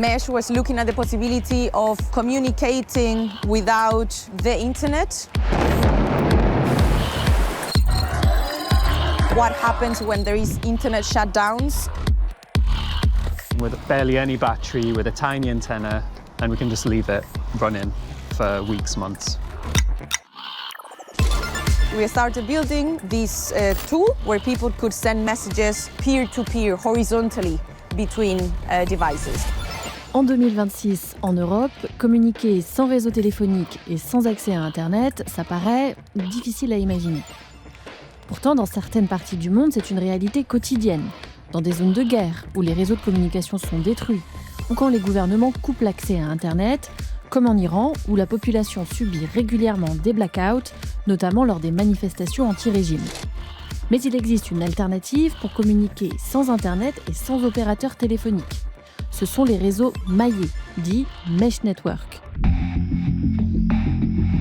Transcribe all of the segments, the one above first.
Mesh was looking at the possibility of communicating without the internet. What happens when there is internet shutdowns? With barely any battery, with a tiny antenna, and we can just leave it running for weeks, months. We started building this tool where people could send messages peer-to-peer, horizontally, between devices. En 2026, en Europe, communiquer sans réseau téléphonique et sans accès à Internet, ça paraît difficile à imaginer. Pourtant, dans certaines parties du monde, c'est une réalité quotidienne. Dans des zones de guerre, où les réseaux de communication sont détruits, ou quand les gouvernements coupent l'accès à Internet, comme en Iran, où la population subit régulièrement des blackouts, notamment lors des manifestations anti-régime. Mais il existe une alternative pour communiquer sans Internet et sans opérateur téléphonique. Ce sont les réseaux maillés, dits mesh network.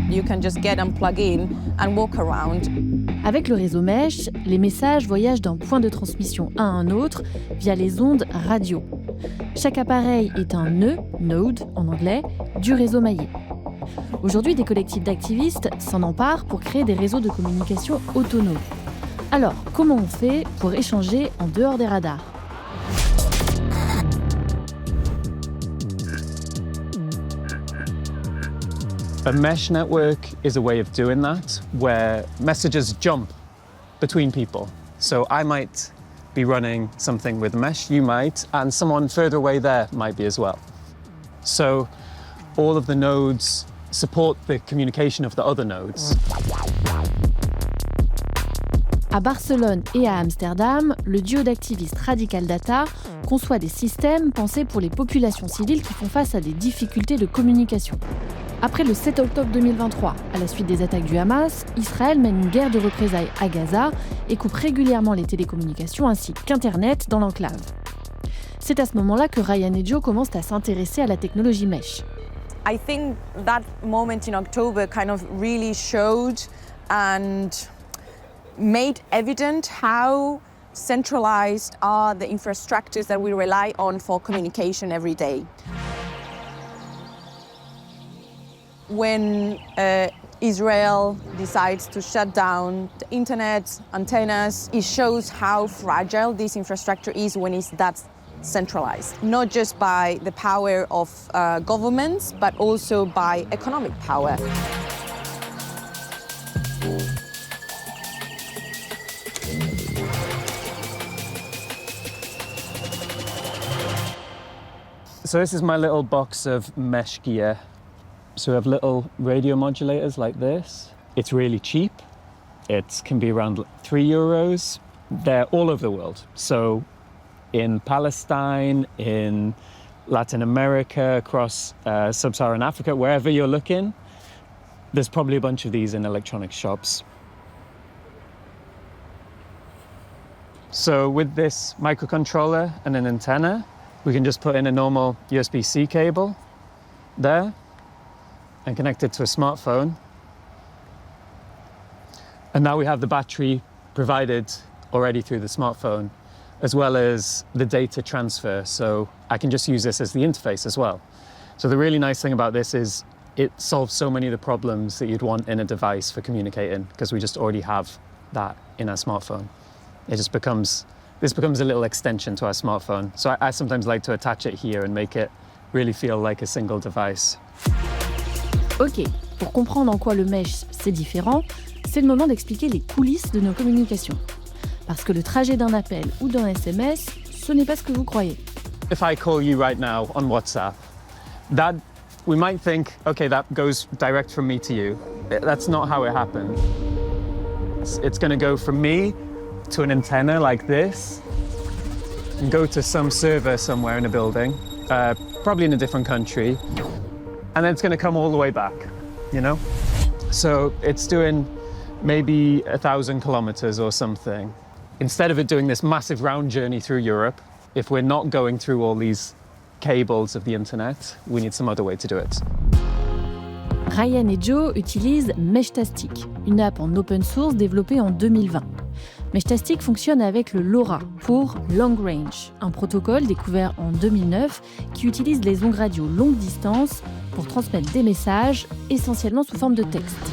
You can just get and plug in and walk around. Avec le réseau mesh, les messages voyagent d'un point de transmission à un autre via les ondes radio. Chaque appareil est un nœud, node en anglais, du réseau maillé. Aujourd'hui, des collectifs d'activistes s'en emparent pour créer des réseaux de communication autonomes. Alors, comment on fait pour échanger en dehors des radars ? A mesh network is a way of doing that, where messages jump between people. So I might be running something with mesh, you might, and someone further away there might be as well. So all of the nodes support the communication of the other nodes. À Barcelone et à Amsterdam, le duo d'activistes Radical Data conçoit des systèmes pensés pour les populations civiles qui font face à des difficultés de communication. Après le 7 octobre 2023, à la suite des attaques du Hamas, Israël mène une guerre de représailles à Gaza et coupe régulièrement les télécommunications ainsi qu'Internet dans l'enclave. C'est à ce moment-là que Ryan et Joe commencent à s'intéresser à la technologie mesh. I think that moment in October kind of really showed and made evident how centralized are the infrastructures that we rely on for communication every day. When Israel decides to shut down the internet, antennas, it shows how fragile this infrastructure is when it's that centralized. Not just by the power of governments, but also by economic power. So this is my little box of mesh gear. So we have little radio modulators like this. It's really cheap. It can be around €3. They're all over the world. So in Palestine, in Latin America, across sub-Saharan Africa, wherever you're looking, there's probably a bunch of these in electronic shops. So with this microcontroller and an antenna, we can just put in a normal USB-C cable there and connect it to a smartphone. And now we have the battery provided already through the smartphone, as well as the data transfer. So I can just use this as the interface as well. So the really nice thing about this is it solves so many of the problems that you'd want in a device for communicating, because we just already have that in our smartphone. This becomes a little extension to our smartphone. So I sometimes like to attach it here and make it really feel like a single device. Ok, pour comprendre en quoi le mesh c'est différent, c'est le moment d'expliquer les coulisses de nos communications. Parce que le trajet d'un appel ou d'un SMS, ce n'est pas ce que vous croyez. If I call you right now on WhatsApp, that we might think, okay, that goes direct from me to you. That's not how it happens. It's going to go from me to an antenna like this and go to some server somewhere in a building, probably in a different country, and then it's going to come all the way back, you know? So it's doing maybe 1,000 kilometers or something. Instead of it doing this massive round journey through Europe, if we're not going through all these cables of the internet, we need some other way to do it. Ryan et Joe utilisent Meshtastic, une app en open source développée en 2020. Meshtastic fonctionne avec le LoRa pour Long Range, un protocole découvert en 2009 qui utilise les ondes radio longue distance pour transmettre des messages, essentiellement sous forme de texte.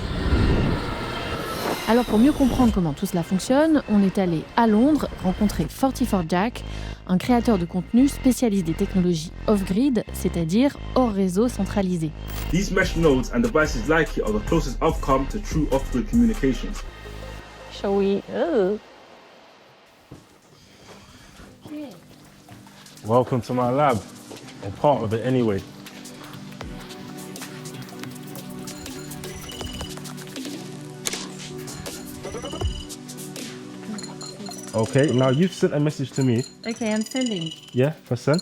Alors pour mieux comprendre comment tout cela fonctionne, on est allé à Londres rencontrer 44 Jack, un créateur de contenu spécialiste des technologies off-grid, c'est-à-dire hors réseau centralisé. These mesh nodes and devices like it are the closest I've come to true off-grid communications. Shall we? Welcome to my lab, or part of it anyway. Okay, now you've sent a message to me. Okay, I'm sending. Yeah, press send.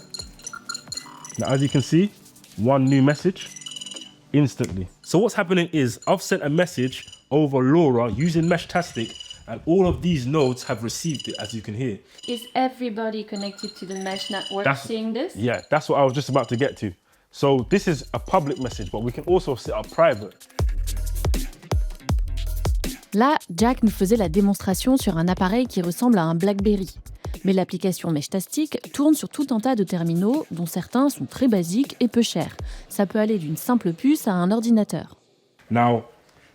Now, as you can see, one new message instantly. So what's happening is I've sent a message over LoRa using Meshtastic, and all of these nodes have received it, as you can hear. Is everybody connected to the mesh network seeing this? Yeah, that's what I was just about to get to. So this is a public message, but we can also set up private. Là, Jack nous faisait la démonstration sur un appareil qui ressemble à un BlackBerry. Mais l'application Meshtastic tourne sur tout un tas de terminaux, dont certains sont très basiques et peu chers. Ça peut aller d'une simple puce à un ordinateur. Now,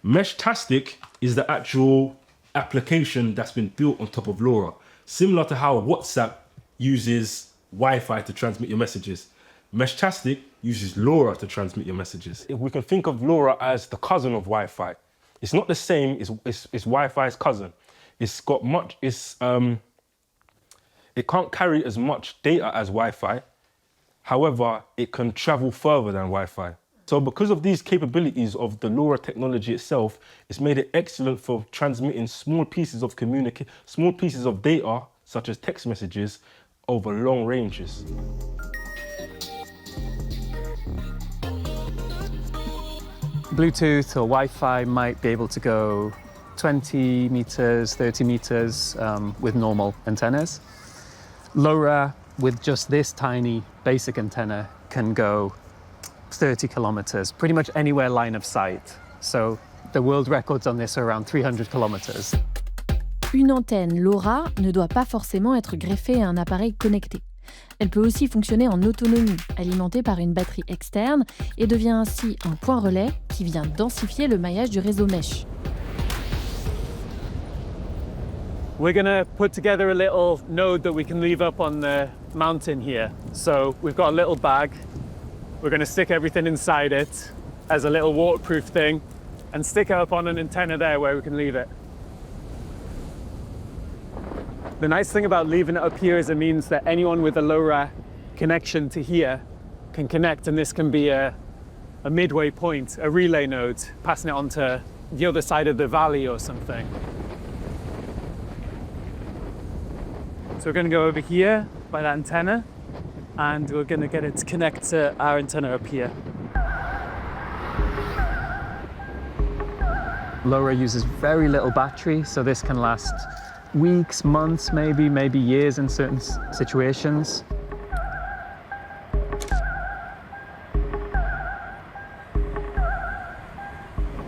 Meshtastic is the actual application that's been built on top of LoRa, similar to how WhatsApp uses Wi-Fi to transmit your messages. Meshtastic uses LoRa to transmit your messages. If we can think of LoRa as the cousin of Wi-Fi. It's not the same, it's Wi-Fi's cousin. It's got much, it can't carry as much data as Wi-Fi. However, it can travel further than Wi-Fi. So because of these capabilities of the LoRa technology itself, it's made it excellent for transmitting small pieces of data, such as text messages, over long ranges. Bluetooth or Wi-Fi might be able to go 20 meters, 30 meters with normal antennas. LoRa, with just this tiny basic antenna, can go 30 kilometers, pretty much anywhere line of sight. So the world records on this are around 300 kilometers. Une antenne LoRa ne doit pas forcément être greffée à un appareil connecté. Elle peut aussi fonctionner en autonomie, alimentée par une batterie externe, et devient ainsi un point relais qui vient densifier le maillage du réseau mesh. We're gonna put together a little node that we can leave up on the mountain here. So we've got a little bag. We're gonna stick everything inside it as a little waterproof thing and stick it up on an antenna there where we can leave it. The nice thing about leaving it up here is it means that anyone with a LoRa connection to here can connect, and this can be a midway point, a relay node, passing it on to the other side of the valley or something. So we're going to go over here by that antenna, and we're going to get it to connect to our antenna up here. LoRa uses very little battery, so this can last weeks, months, maybe years in certain situations.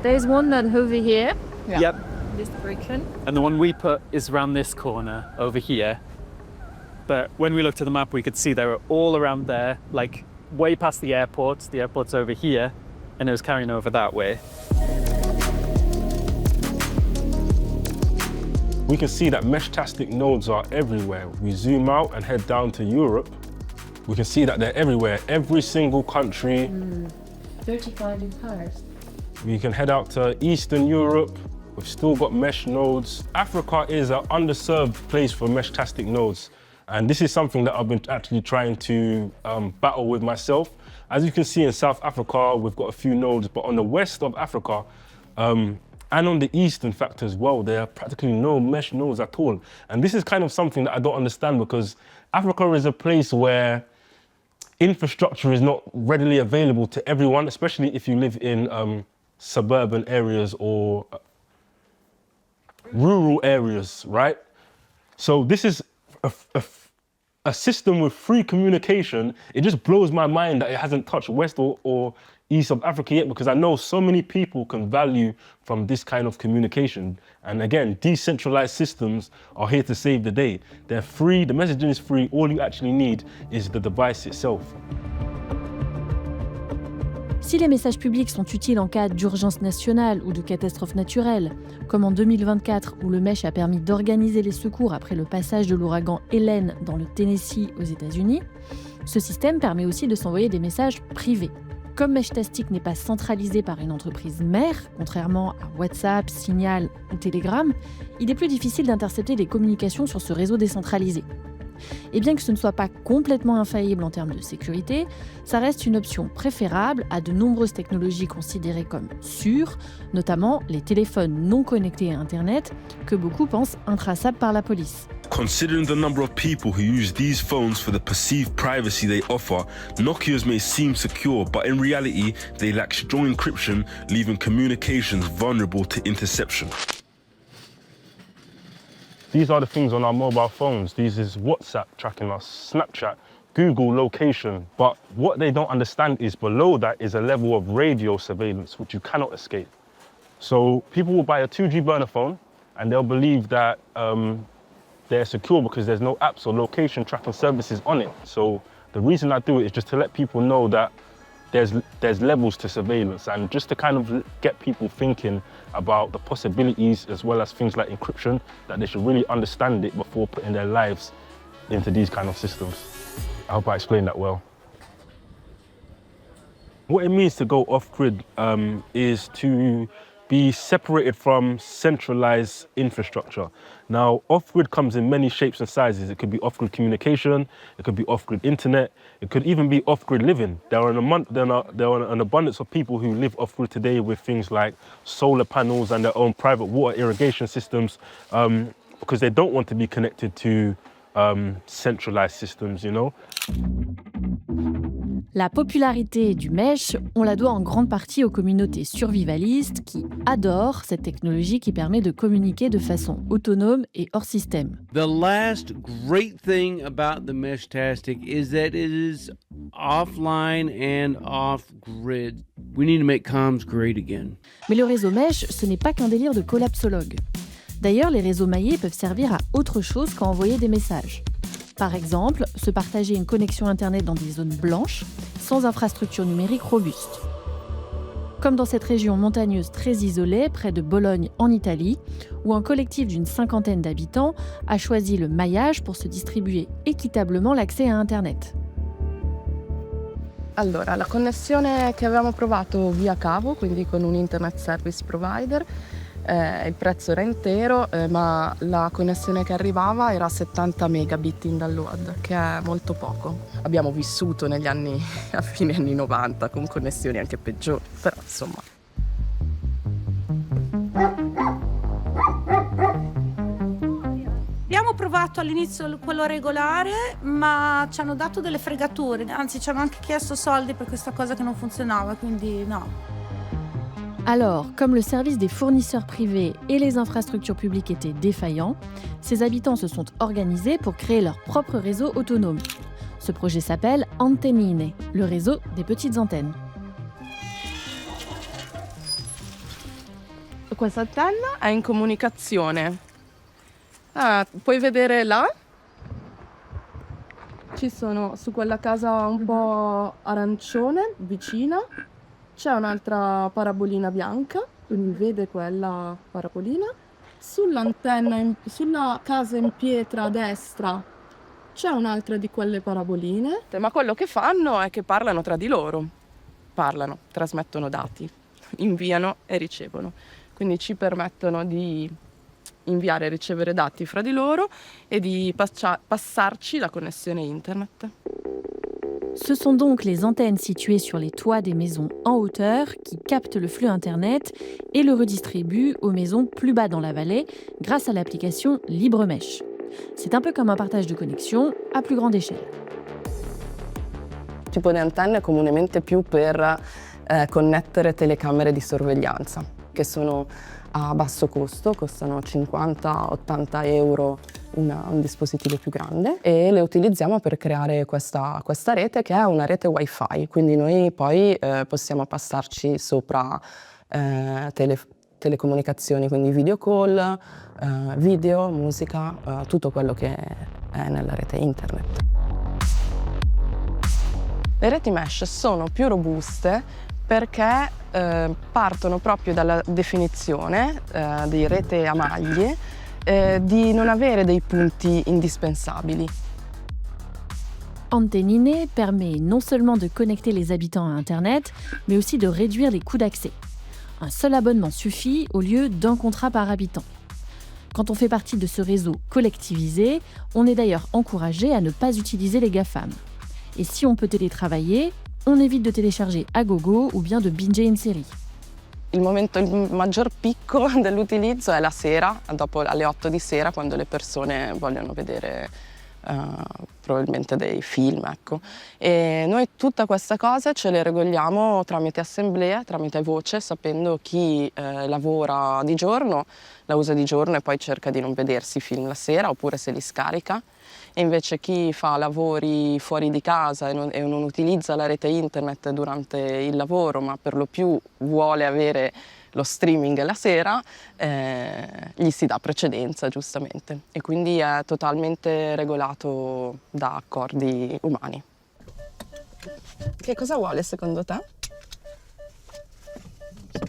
There's one that over here. Yeah. Yep. This direction. And the one we put is around this corner over here. But when we looked at the map, we could see they were all around there, like way past the airport. The airport's over here, and it was carrying over that way. We can see that Meshtastic nodes are everywhere. We zoom out and head down to Europe. We can see that they're everywhere, every single country. 35 in Paris. We can head out to Eastern Europe. We've still got mesh nodes. Africa is an underserved place for Meshtastic nodes. And this is something that I've been actually trying to battle with myself. As you can see in South Africa, we've got a few nodes, but on the west of Africa, and on the east, in fact, as well, there are practically no mesh nodes at all. And this is kind of something that I don't understand, because Africa is a place where infrastructure is not readily available to everyone, especially if you live in suburban areas or rural areas, right? So this is a system with free communication. It just blows my mind that it hasn't touched West or east of Africa yet, because I know so many people can value from this kind of communication. And again, decentralized systems are here to save the day. They're free, the messaging is free, all you actually need is the device itself. Si les messages publics sont utiles en cas d'urgence nationale ou de catastrophe naturelle, comme en 2024 où le mesh a permis d'organiser les secours après le passage de l'ouragan Hélène dans le Tennessee aux États-Unis, ce système permet aussi de s'envoyer des messages privés. Comme Meshtastic n'est pas centralisé par une entreprise mère, contrairement à WhatsApp, Signal ou Telegram, il est plus difficile d'intercepter les communications sur ce réseau décentralisé. Et bien que ce ne soit pas complètement infaillible en termes de sécurité, ça reste une option préférable à de nombreuses technologies considérées comme sûres, notamment les téléphones non connectés à Internet, que beaucoup pensent intraçables par la police. Considering the number of people who use these phones for the perceived privacy they offer, Nokias may seem secure, but in reality, they lack strong encryption, leaving communications vulnerable to interception. These are the things on our mobile phones. These is WhatsApp tracking us, Snapchat, Google location. But what they don't understand is below that is a level of radio surveillance, which you cannot escape. So people will buy a 2G burner phone and they'll believe that they're secure because there's no apps or location tracking services on it. So the reason I do it is just to let people know that there's levels to surveillance and just to kind of get people thinking about the possibilities as well as things like encryption, that they should really understand it before putting their lives into these kind of systems. I hope I explained that well. What it means to go off-grid is to be separated from centralized infrastructure. Now, off-grid comes in many shapes and sizes. It could be off-grid communication, it could be off-grid internet, it could even be off-grid living. There are an abundance of people who live off-grid today with things like solar panels and their own private water irrigation systems because they don't want to be connected to centralized systems, you know. La popularité du mesh, on la doit en grande partie aux communautés survivalistes qui adorent cette technologie qui permet de communiquer de façon autonome et hors système. The last great thing about the Meshtastic is that it is offline and off-grid. We need to make comms great again. Mais le réseau mesh, ce n'est pas qu'un délire de collapsologue. D'ailleurs, les réseaux maillés peuvent servir à autre chose qu'à envoyer des messages. Par exemple, se partager une connexion Internet dans des zones blanches, sans infrastructure numérique robuste. Comme dans cette région montagneuse très isolée, près de Bologne en Italie, où un collectif d'une 50aine d'habitants a choisi le maillage pour se distribuer équitablement l'accès à Internet. Allora, la connessione che avevamo provato via cavo, quindi con un internet service provider, il prezzo era intero, ma la connessione che arrivava era 70 megabit in download, che è molto poco. Abbiamo vissuto negli anni, a fine anni 90, con connessioni anche peggiori, però insomma. Abbiamo provato all'inizio quello regolare, ma ci hanno dato delle fregature, anzi ci hanno anche chiesto soldi per questa cosa che non funzionava, quindi no. Alors, comme le service des fournisseurs privés et les infrastructures publiques étaient défaillants, ces habitants se sont organisés pour créer leur propre réseau autonome. Ce projet s'appelle Antennine, le réseau des petites antennes. Questa antenna è in comunicazione. Puoi vedere là? Ci sono su quella casa un po' arancione, vicina. C'è un'altra parabolina bianca, quindi vede quella parabolina. Sull'antenna, sulla casa in pietra a destra, c'è un'altra di quelle paraboline. Ma quello che fanno è che parlano tra di loro. Parlano, trasmettono dati, inviano e ricevono. Quindi ci permettono di inviare e ricevere dati fra di loro e di passarci la connessione internet. Ce sont donc les antennes situées sur les toits des maisons en hauteur qui captent le flux Internet et le redistribuent aux maisons plus bas dans la vallée grâce à l'application LibreMesh. C'est un peu comme un partage de connexion à plus grande échelle. Tipo di antenne comunemente più per connettere telecamere di sorveglianza, che sono a basso costo, costano 50-80 euro un dispositivo più grande e le utilizziamo per creare questa rete che è una rete wifi, quindi noi poi possiamo passarci sopra telecomunicazioni, quindi video call, video, musica, tutto quello che è nella rete internet. Le reti mesh sono più robuste perché partono proprio dalla definizione di rete a maglie di non avere dei punti indispensabili. Antenniner permet non seulement de connecter les habitants à Internet, mais aussi de réduire les coûts d'accès. Un seul abonnement suffit au lieu d'un contrat par habitant. Quand on fait partie de ce réseau collectivisé, on est d'ailleurs encouragé à ne pas utiliser les GAFAM. Et si on peut télétravailler, on évite de télécharger à gogo ou bien de binger une série. Il maggior picco dell'utilizzo è la sera, dopo alle 8 di sera, quando le persone vogliono vedere probabilmente dei film, ecco. E noi tutta questa cosa ce le regoliamo tramite assemblea, tramite voce, sapendo chi lavora di giorno, la usa di giorno e poi cerca di non vedersi film la sera oppure se li scarica. E invece chi fa lavori fuori di casa e non utilizza la rete internet durante il lavoro, ma per lo più vuole avere lo streaming la sera, gli si dà precedenza, giustamente. E quindi è totalmente regolato da accordi umani. Che cosa vuole secondo te?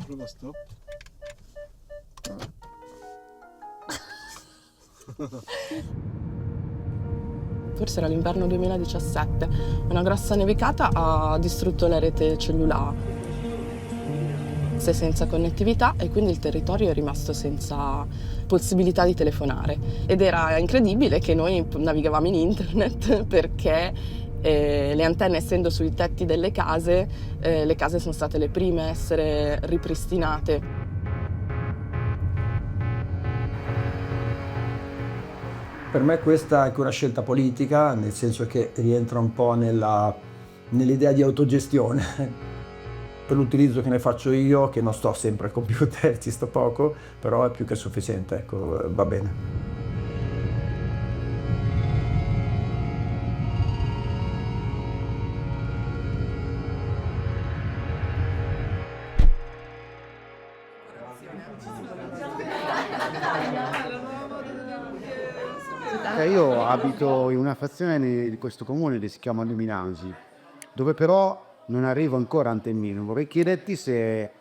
Prova stop. Forse era l'inverno 2017, una grossa nevicata ha distrutto la rete cellulare. Sei senza connettività e quindi il territorio è rimasto senza possibilità di telefonare. Ed era incredibile che noi navigavamo in internet perché le antenne, essendo sui tetti delle case, le case sono state le prime a essere ripristinate. Per me questa è anche una scelta politica, nel senso che rientra un po' nell'idea di autogestione. Per l'utilizzo che ne faccio io, che non sto sempre al computer, ci sto poco, però è più che sufficiente, ecco, va bene. Io abito in una frazione di questo comune che si chiama Luminasi, dove però non arrivo ancora a Antennino. Vorrei chiederti se,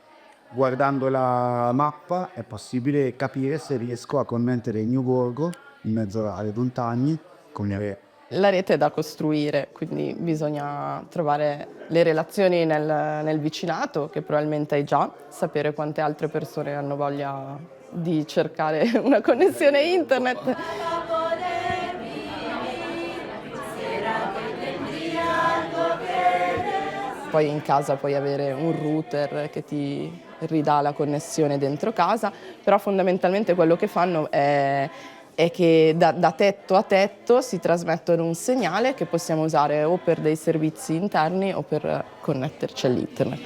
guardando la mappa, è possibile capire se riesco a connettere il mio borgo in mezzo alle montagne con le reti. La rete è da costruire, quindi bisogna trovare le relazioni nel vicinato, che probabilmente hai già, sapere quante altre persone hanno voglia di cercare una connessione internet. Poi in casa puoi avere un router che ti ridà la connessione dentro casa, però fondamentalmente quello che fanno è che da tetto a tetto si trasmettono un segnale che possiamo usare o per dei servizi interni o per connetterci all'internet.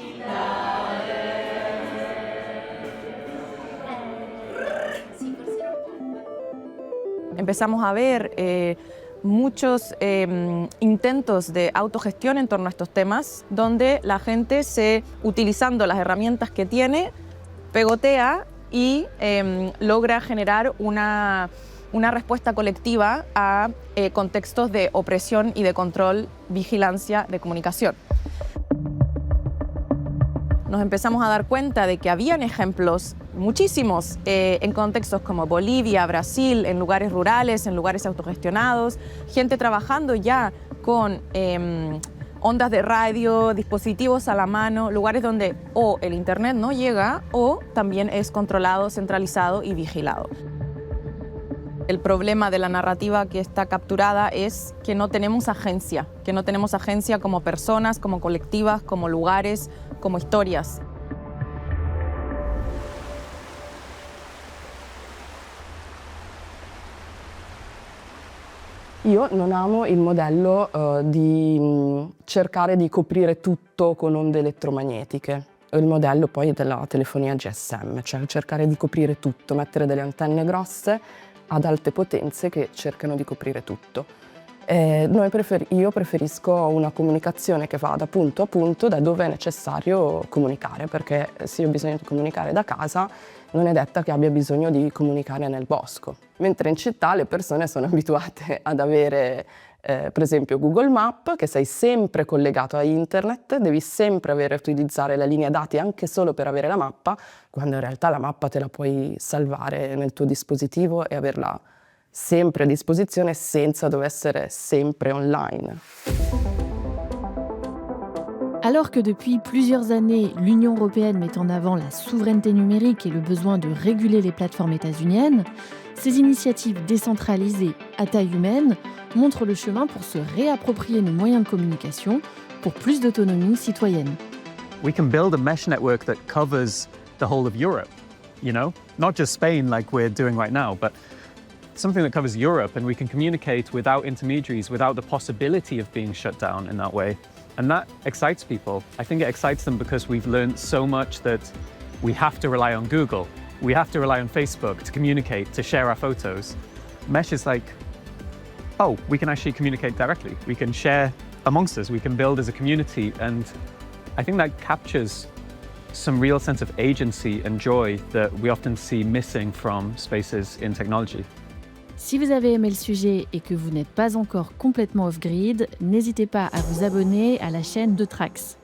Empezamos a ver muchos intentos de autogestión en torno a estos temas, donde la gente utilizando las herramientas que tiene, pegotea y logra generar una respuesta colectiva a contextos de opresión y de control, vigilancia de comunicación. Nos empezamos a dar cuenta de que habían ejemplos, muchísimos, en contextos como Bolivia, Brasil, en lugares rurales, en lugares autogestionados, gente trabajando ya con ondas de radio, dispositivos a la mano, lugares donde o el internet no llega o también es controlado, centralizado y vigilado. El problema de la narrativa que está capturada es que no tenemos agencia como personas, como colectivas, como lugares, como historias. Io non amo il modello di cercare di coprire tutto con onde elettromagnetiche. Il modello poi della telefonia GSM, cioè cercare di coprire tutto, mettere delle antenne grosse ad alte potenze che cercano di coprire tutto. Io preferisco una comunicazione che va da punto a punto da dove è necessario comunicare, perché se io ho bisogno di comunicare da casa non è detta che abbia bisogno di comunicare nel bosco. Mentre in città le persone sono abituate ad avere per esempio Google Map, che sei sempre collegato a internet, devi sempre utilizzare la linea dati anche solo per avere la mappa, quando in realtà la mappa te la puoi salvare nel tuo dispositivo e averla sempre a disposizione senza dover essere sempre online. Alors que depuis plusieurs années, l'Union européenne met en avant la souveraineté numérique et le besoin de réguler les plateformes états-uniennes, ces initiatives décentralisées à taille humaine montrent le chemin pour se réapproprier nos moyens de communication pour plus d'autonomie citoyenne. We can build a mesh network that covers the whole of Europe, you know? Not just Spain like we're doing right now, but something that covers Europe, and we can communicate without intermediaries, without the possibility of being shut down in that way. And that excites people. I think it excites them because we've learned so much that we have to rely on Google, we have to rely on Facebook to communicate, to share our photos. Mesh is like, oh, we can actually communicate directly. We can share amongst us, we can build as a community, and I think that captures some real sense of agency and joy that we often see missing from spaces in technology. Si vous avez aimé le sujet et que vous n'êtes pas encore complètement off-grid, n'hésitez pas à vous abonner à la chaîne de Trax.